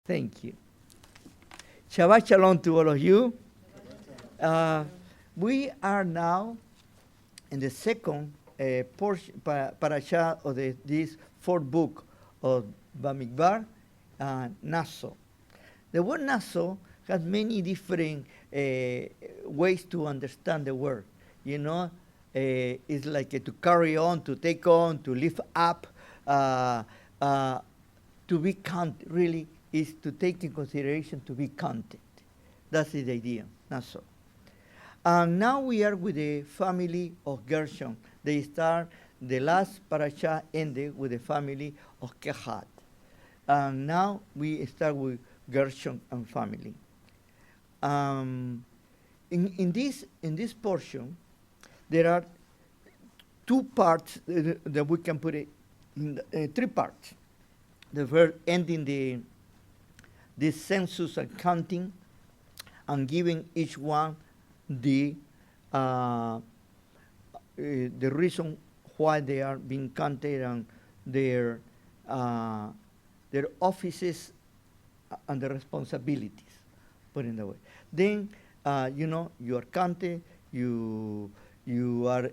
Thank you. Shabbat Shalom to all of you. We are now in the second portion, parasha of this fourth book of Bamidbar, Naso. The word Naso has many different ways to understand the word. You know, it's like to carry on, to take on, to lift up, to be counted. Really, is to take in consideration to be counted. That's the idea, Naso. And now we are with the family of Gershon. They start, the last parasha ended with the family of Kehat. And now we start with Gershon and family. In this portion, there are two parts that we can put it in three parts. The first ending this census and counting, and giving each one the reason why they are being counted and their offices and the responsibilities, put in that way. Then, you are counted, you are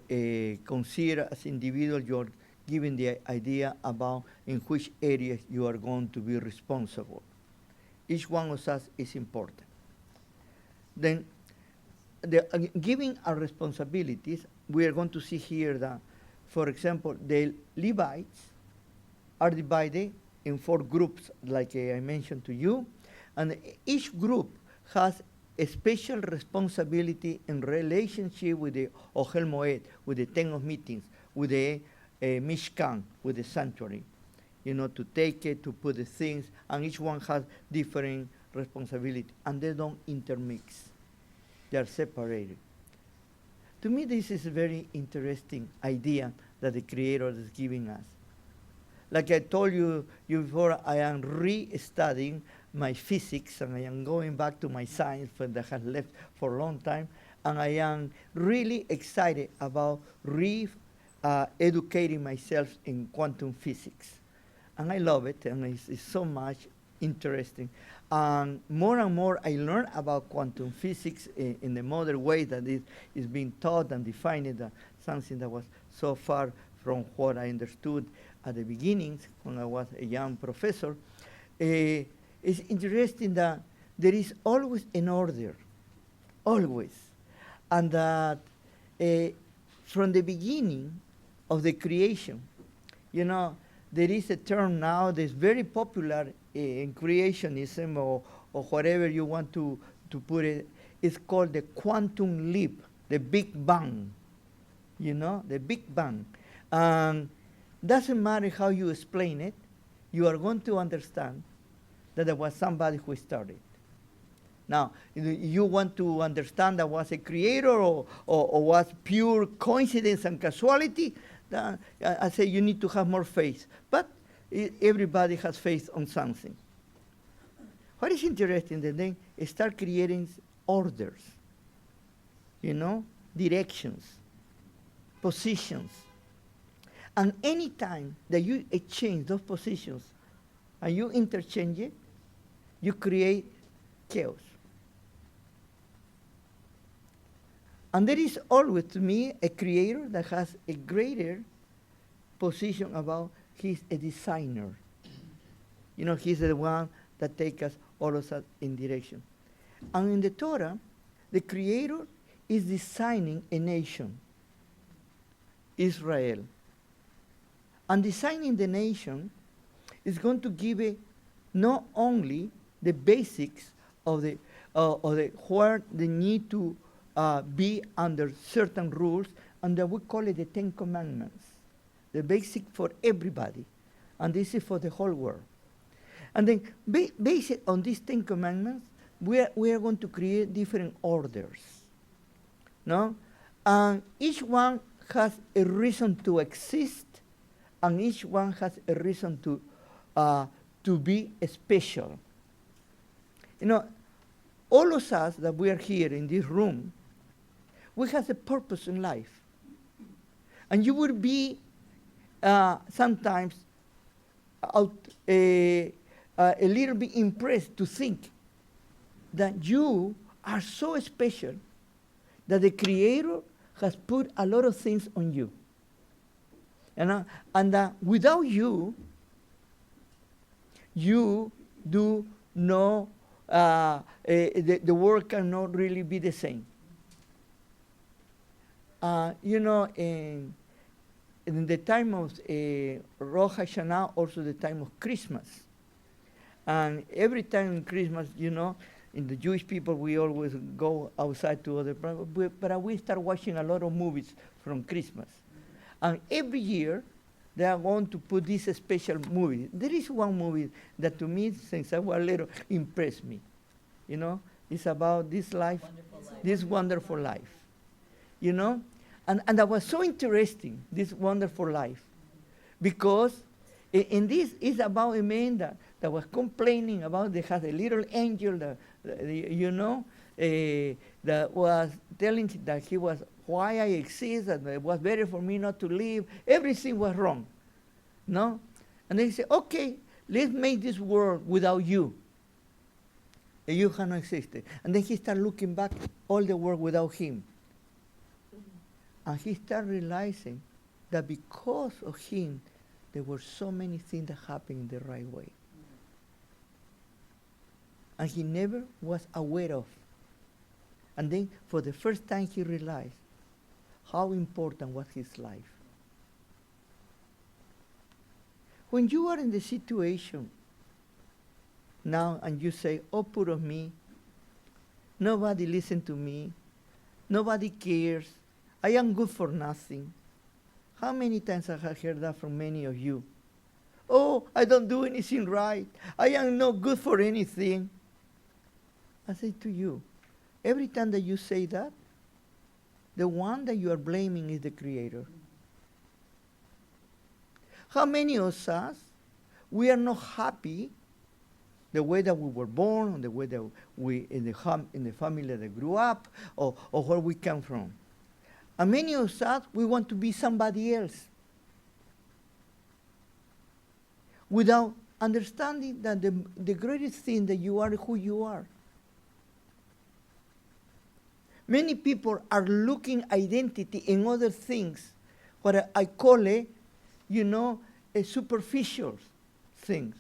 considered as individual, you are given the idea about in which areas you are going to be responsible. Each one of us is important. Then, giving our responsibilities, we are going to see here that, for example, the Levites are divided in 4 groups, like I mentioned to you, and each group has a special responsibility in relationship with the Ohel Moed, with the Tent of Meetings, with the Mishkan, with the sanctuary. To take it, to put the things, and each one has different responsibility, and they don't intermix. They are separated. To me, this is a very interesting idea that the Creator is giving us. Like I told you before, I am re-studying my physics, and I am going back to my science that I had left for a long time, and I am really excited about educating myself in quantum physics. And I love it, and it's so much interesting. And more I learn about quantum physics in the modern way that it is being taught and defined, something that was so far from what I understood at the beginnings when I was a young professor. It's interesting that there is always an order, always. And that from the beginning of the creation, there is a term now that's very popular in creationism or whatever you want to put it. It's called the quantum leap, the Big Bang. The Big Bang. Doesn't matter how you explain it, you are going to understand that there was somebody who started. Now, you want to understand that was a creator or was pure coincidence and casualty, I say you need to have more faith. But everybody has faith on something. What is interesting that they start creating orders, directions, positions. And any time that you exchange those positions and you interchange it, you create chaos. And there is always, to me, a creator that has a greater position about he's a designer. He's the one that takes us all of us in direction. And in the Torah, the creator is designing a nation, Israel. And designing the nation is going to give it not only the basics of the where they need to be under certain rules, and that we call it the 10 Commandments, the basic for everybody, and this is for the whole world. And then, based on these 10 Commandments, we are going to create different orders, no? And each one has a reason to exist, and each one has a reason to be special. All of us that we are here in this room, we have a purpose in life. And you will be sometimes a little bit impressed to think that you are so special that the Creator has put a lot of things on you. And without you, you do no, the work cannot really be the same. In the time of Rosh Hashanah, also the time of Christmas. And every time in Christmas, in the Jewish people, we always go outside to other places, but we start watching a lot of movies from Christmas. And every year, they are going to put this special movie. There is one movie that to me, since I was little, impressed me. It's about this life, this wonderful life. And that was so interesting, this wonderful life. Because in this is about a man that was complaining about they had a little angel that was telling that he was why I exist, and it was better for me not to live. Everything was wrong. No? And they said, okay, let's make this world without you. And you cannot exist. And then he started looking back all the world without him. And he started realizing that because of him, there were so many things that happened in the right way. And he never was aware of. And then for the first time he realized how important was his life. When you are in the situation now and you say, oh, poor of me, nobody listens to me, nobody cares, I am good for nothing. How many times I have heard that from many of you? Oh, I don't do anything right. I am not good for anything. I say to you, every time that you say that, the one that you are blaming is the Creator. How many of us, we are not happy the way that we were born, or the way that we, in the family that grew up, or where we come from. And many of us, we want to be somebody else without understanding that the greatest thing that you are who you are. Many people are looking identity in other things, what I call a superficial things,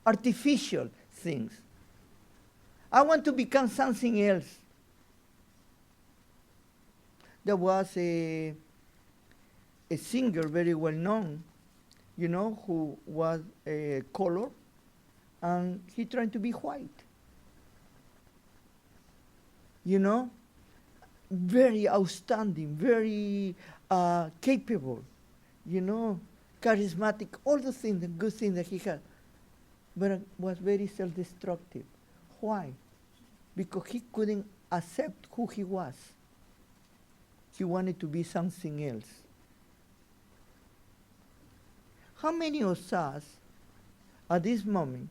artificial things. I want to become something else. There was a singer very well known, who was a color, and he tried to be white. Very outstanding, very capable, charismatic, all the things, the good things that he had, but was very self-destructive. Why? Because he couldn't accept who he was. He wanted to be something else. How many of us, at this moment,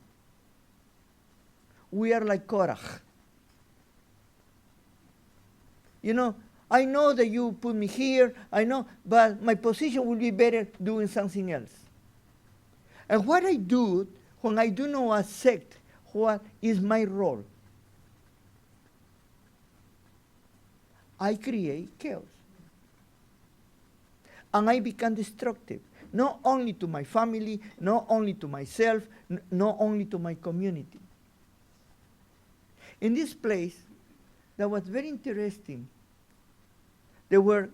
we are like Korah? I know that you put me here, I know, but my position will be better doing something else. And what I do when I do not accept what is my role, I create chaos. And I become destructive, not only to my family, not only to myself, not only to my community. In this place, that was very interesting. There were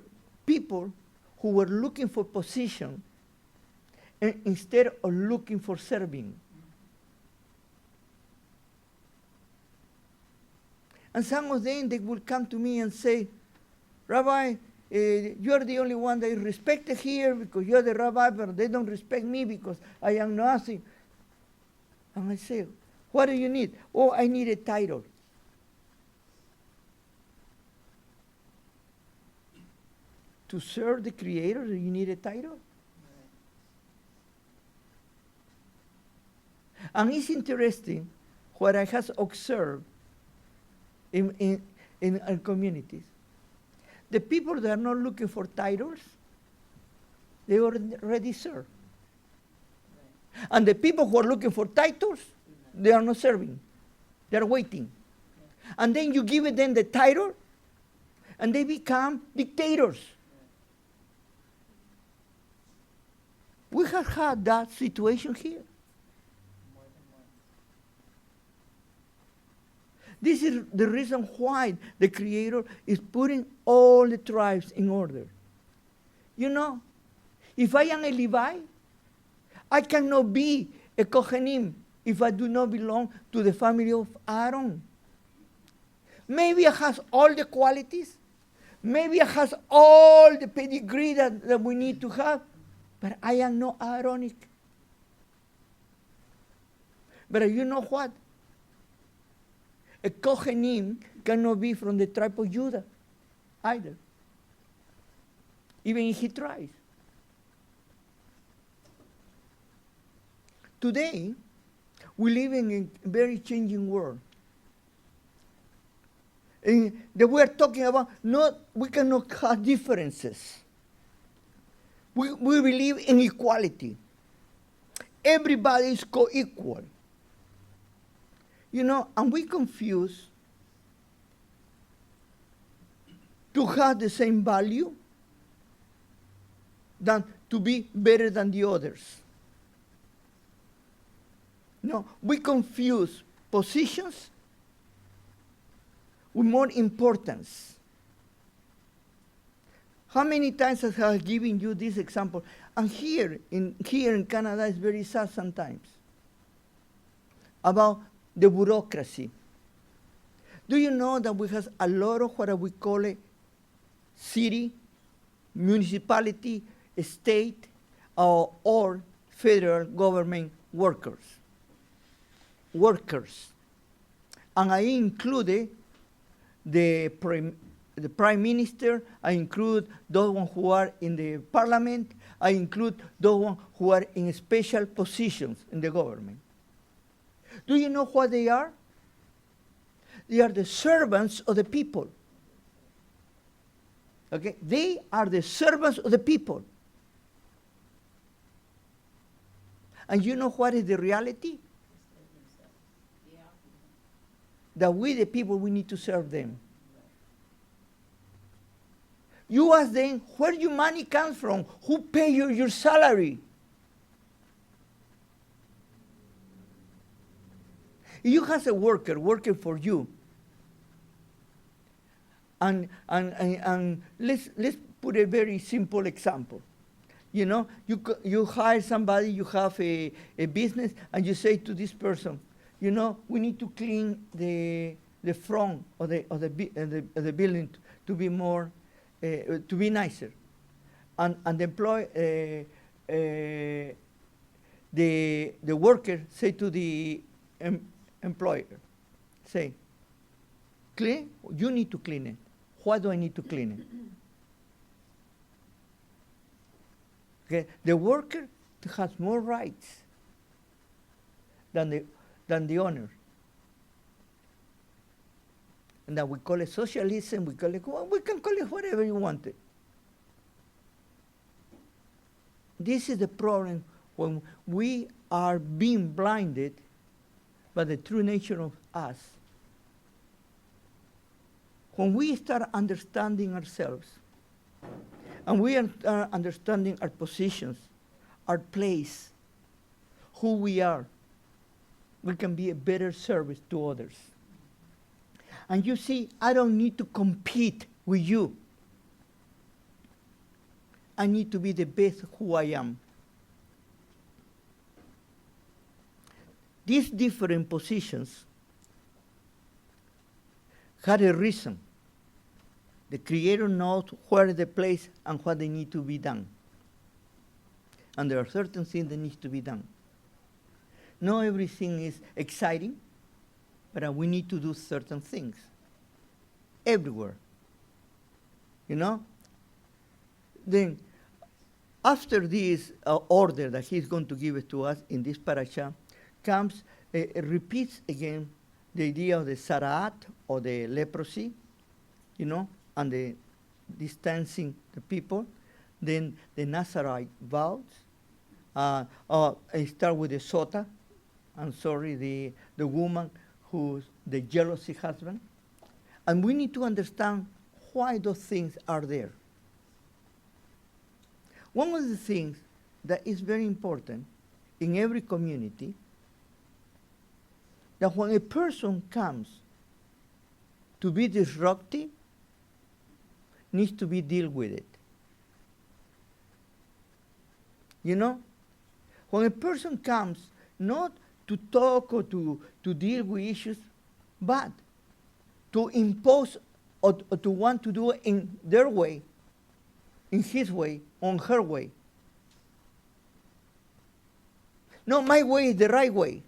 people who were looking for position instead of looking for serving. And some of them, they will come to me and say, Rabbi, you are the only one that is respected here because you're the rabbi, but they don't respect me because I am nothing. And I say, what do you need? Oh, I need a title. To serve the Creator, you need a title? And it's interesting what I have observed in our communities. The people that are not looking for titles, they already serve. And the people who are looking for titles, they are not serving. They are waiting. And then you give them the title, and they become dictators. We have had that situation here. This is the reason why the Creator is putting all the tribes in order. You know, if I am a Levi, I cannot be a Kohanim if I do not belong to the family of Aaron. Maybe I have all the qualities. Maybe I have all the pedigree that we need to have, but I am not Aaronic. But you know what? A Kohanim cannot be from the tribe of Judah either, even if he tries. Today, we live in a very changing world. And that we are talking about, we cannot have differences. We believe in equality. Everybody is co-equal. You know, and we confuse to have the same value than to be better than the others. No, we confuse positions with more importance. How many times I have given you this example? And here in Canada, it's very sad sometimes about the bureaucracy. Do you know that we have a lot of what we call a city, municipality, state, or federal government workers? And I include the prime minister, I include those ones who are in the parliament, I include those ones who are in special positions in the government. Do you know what they are? They are the servants of the people. Okay? They are the servants of the people. And you know what is the reality? That we, the people, we need to serve them. You ask them, where your money comes from? Who pay you your salary? You have a worker working for you. And let's put a very simple example. You know, you hire somebody, you have a business, and you say to this person, you know, we need to clean the front of the building to be more, to be nicer. And the worker say to the employer, say, clean, you need to clean it. Why do I need to clean it? Okay, the worker has more rights than the owner. And that we call it socialism, we can call it whatever you want it. This is the problem when we are being blinded by the true nature of us. When we start understanding ourselves, and we are understanding our positions, our place, who we are, we can be a better service to others. And you see, I don't need to compete with you. I need to be the best who I am. These different positions had a reason. The Creator knows where is the place and what they need to be done. And there are certain things that need to be done. Not everything is exciting, but we need to do certain things. Everywhere. You know? Then, after this order that He's going to give it to us in this parasha, comes, repeats again the idea of the Saraat, or the leprosy, you know, and the distancing the people. Then the Nazarite vows. I start with the Sota, I'm sorry, the woman who's the jealousy husband. And we need to understand why those things are there. One of the things that is very important in every community, that when a person comes to be disruptive, needs to be dealt with it. You know? When a person comes not to talk or to deal with issues, but to impose or to want to do it in their way, in his way, on her way. No, my way is the right way.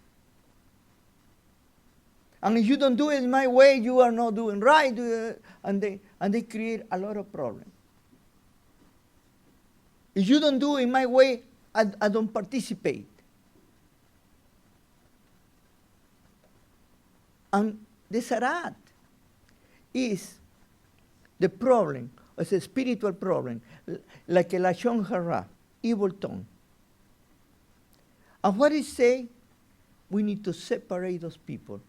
And if you don't do it my way, you are not doing right. And they create a lot of problems. If you don't do it my way, I don't participate. And the sarat is the problem, it's a spiritual problem, like a lashon hara, evil tongue. And what it say? We need to separate those people.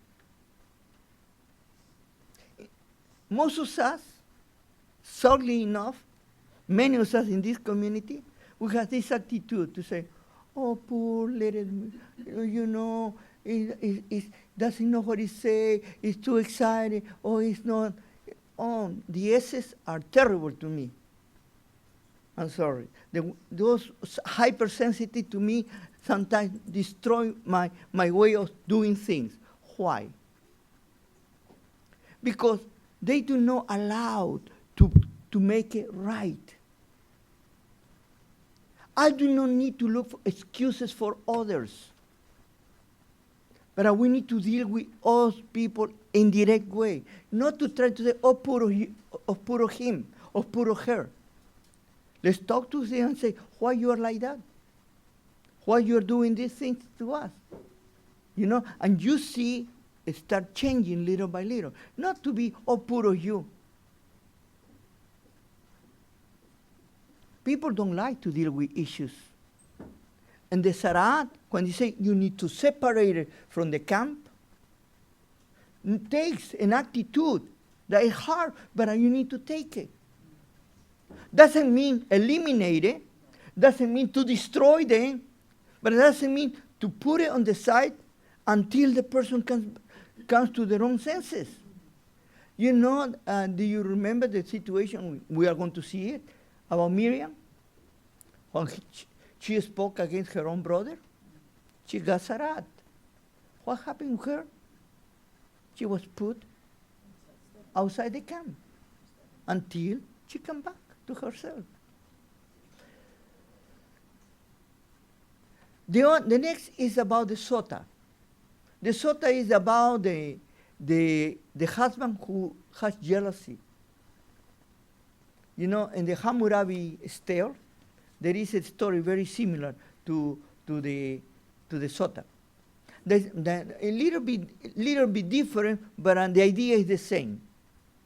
Most of us, sadly enough, many of us in this community, we have this attitude to say, oh, poor little, you know, it doesn't know what it say, it's too excited, or it's not. Oh, the S's are terrible to me. I'm sorry. Those hypersensitive to me sometimes destroy my way of doing things. Why? Because they do not allow to make it right. I do not need to look for excuses for others. But we need to deal with all people in direct way. Not to try to say, oh, poor him, or poor her. Let's talk to them and say, why you are like that? Why you are doing these things to us? You know, and you see, start changing little by little. Not to be, oh, poor you. People don't like to deal with issues. And the sarat, when they say you need to separate it from the camp, takes an attitude that is hard, but you need to take it. Doesn't mean eliminate it, doesn't mean to destroy them, but it doesn't mean to put it on the side until the person comes to their own senses. You know, do you remember the situation, we are going to see it, about Miriam? When she spoke against her own brother, she got sarat. What happened with her? She was put outside the camp until she came back to herself. The next is about the sota. The sota is about the husband who has jealousy. You know, in the Hammurabi tale, there is a story very similar to the sota. A little bit different, but the idea is the same.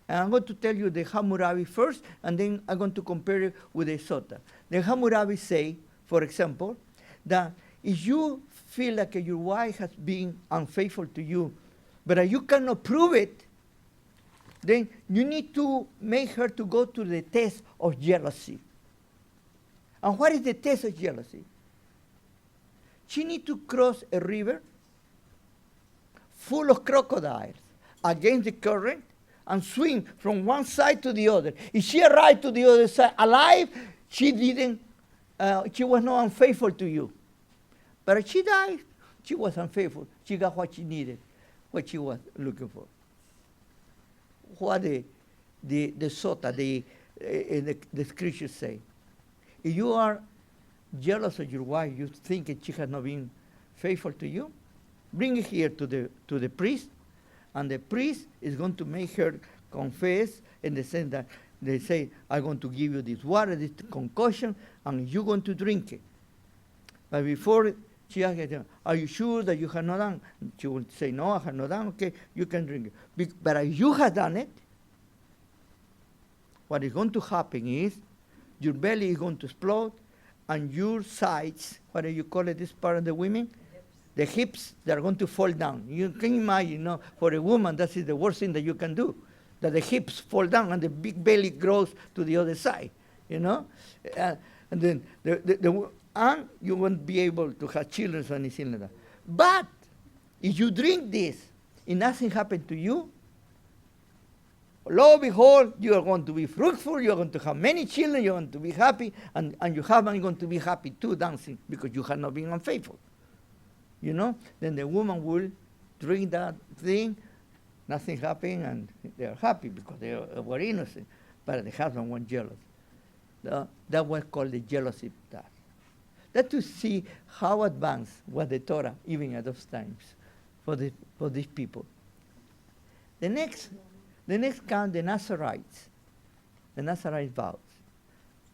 And I'm going to tell you the Hammurabi first, and then I'm going to compare it with the sota. The Hammurabi say, for example, that if you feel like your wife has been unfaithful to you, but you cannot prove it, then you need to make her to go to the test of jealousy. And what is the test of jealousy? She needs to cross a river full of crocodiles against the current and swim from one side to the other. If she arrived to the other side alive, she was not unfaithful to you. But if she died, she was unfaithful. She got what she needed, what she was looking for. What the sota, the scriptures say. If you are jealous of your wife, you think that she has not been faithful to you, bring it here to the priest, and the priest is going to make her confess in the sense that they say, I'm going to give you this water, this concoction, and you're going to drink it. But before she asks, are you sure that you have not done? She will say, no, I have not done. Okay, you can drink it. But if you have done it, what is going to happen is your belly is going to explode, and your sides, what do you call it, this part of the women? the hips, they're going to fall down. You can imagine, for a woman, that is the worst thing that you can do, that the hips fall down and the big belly grows to the other side, and then and you won't be able to have children or anything like that. But if you drink this and nothing happened to you, lo and behold, you are going to be fruitful, you are going to have many children, you are going to be happy, and your husband is going to be happy too, dancing, because you have not been unfaithful. Then the woman will drink that thing, nothing happened, and they are happy because they were innocent, but the husband was jealous. That was called the jealousy task. That to see how advanced was the Torah, even at those times, for these people. The next come the Nazarites, the Nazarite vows.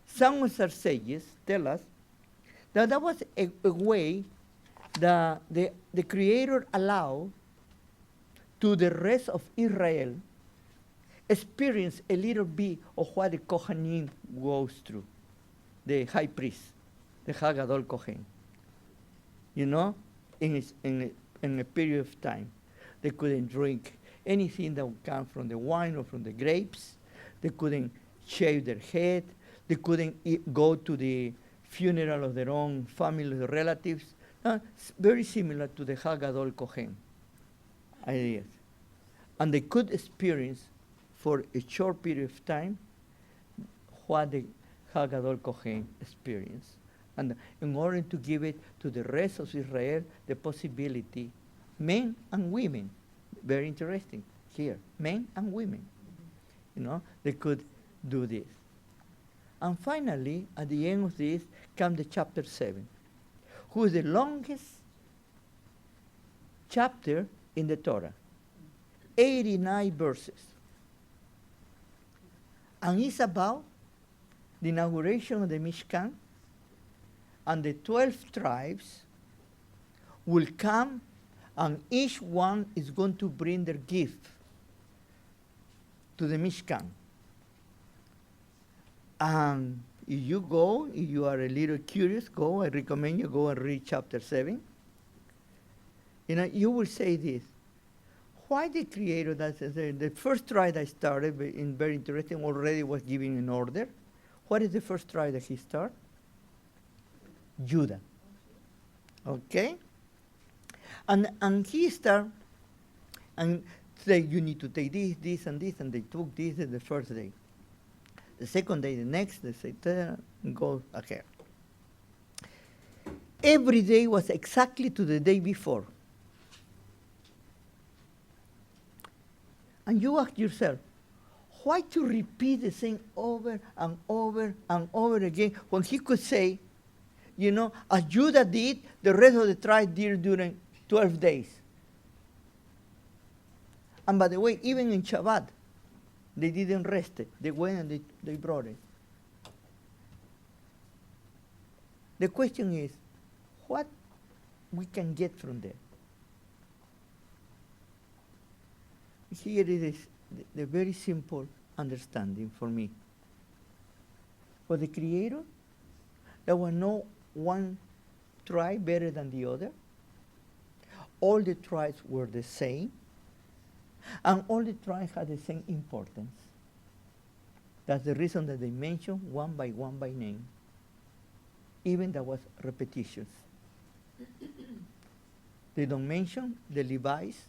Some of our sages tell us that was a way that the Creator allowed to the rest of Israel experience a little bit of what the Kohanim goes through, the high priest, the Hagadol Kohen. In a period of time, they couldn't drink anything that would come from the wine or from the grapes. They couldn't shave their head. They couldn't go to the funeral of their own family or relatives. It's very similar to the Hagadol Kohen ideas. And they could experience for a short period of time what the Hagadol Kohen experienced. And in order to give it to the rest of Israel, the possibility, men and women, very interesting here, men and women, they could do this. And finally, at the end of this, comes the chapter 7, who is the longest chapter in the Torah, 89 verses. And it's about the inauguration of the Mishkan, and the 12 tribes will come, and each one is going to bring their gift to the Mishkan. And if you are a little curious, I recommend you go and read chapter 7. You will say this: why the Creator, the first tribe that started, very interesting, already was giving an order. What is the first tribe that he started? Judah. Okay? And he started and say, you need to take this, and this, and they took this the first day. The second day, the next, they say, go ahead. Every day was exactly to the day before. And you ask yourself, why to repeat the thing over and over and over again when he could say, as Judah did, the rest of the tribe did during 12 days. And by the way, even in Shabbat, they didn't rest it. They went and they brought it. The question is, what we can get from there? Here it is, the very simple understanding for me. For the Creator, there was no one tribe better than the other. All the tribes were the same, and all the tribes had the same importance. That's the reason that they mention one by name. Even that was repetitious. They don't mention the Levites.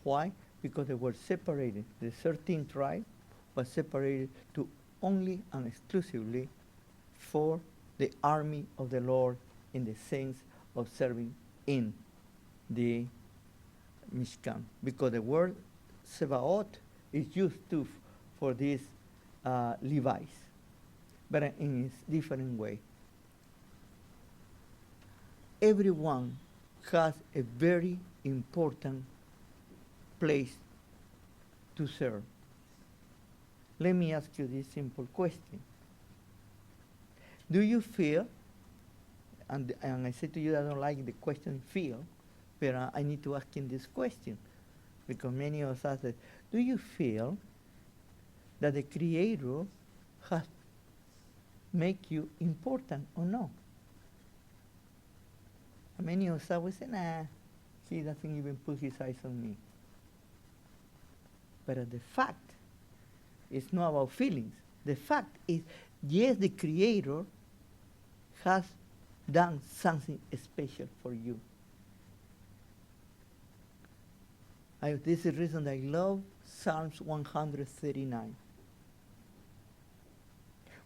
Why? Because they were separated. The 13th tribe was separated to only and exclusively for the army of the Lord, in the sense of serving in the Mishkan. Because the word Sebaot is used too for these Levites, but in a different way. Everyone has a very important place to serve. Let me ask you this simple question. Do you feel, and I say to you I don't like the question feel, but I need to ask him this question, because many of us ask, do you feel that the Creator has make you important or no? And many of us would say, nah, he doesn't even put his eyes on me. But the fact is not about feelings. The fact is, yes, the Creator has done something special for you. This is the reason I love Psalms 139.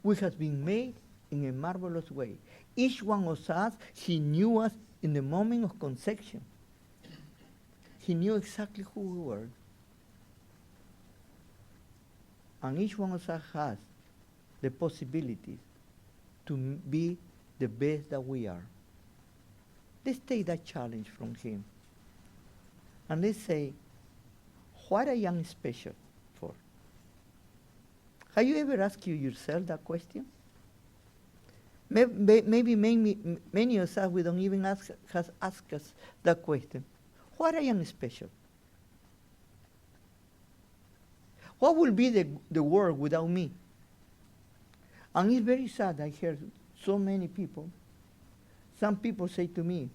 We have been made in a marvelous way. Each one of us, He knew us in the moment of conception. He knew exactly who we were. And each one of us has the possibilities to be the best that we are. Let's take that challenge from Him. And let's say, what I am special for. Have you ever asked yourself that question? Maybe many of us, we don't even ask us that question. What I am special? What will be the world without me? And it's very sad. I hear so many people. Some people say to me,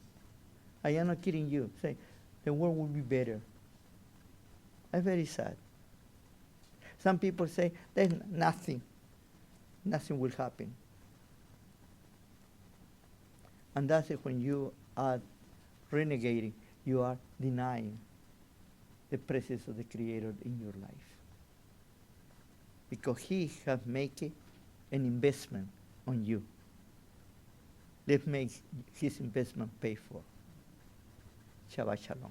I am not kidding you, say, the world will be better. That's very sad. Some people say, there's nothing will happen. And that's it, when you are renegating, you are denying the presence of the Creator in your life. Because He has made an investment on you. Let's make His investment pay for. Shabbat Shalom.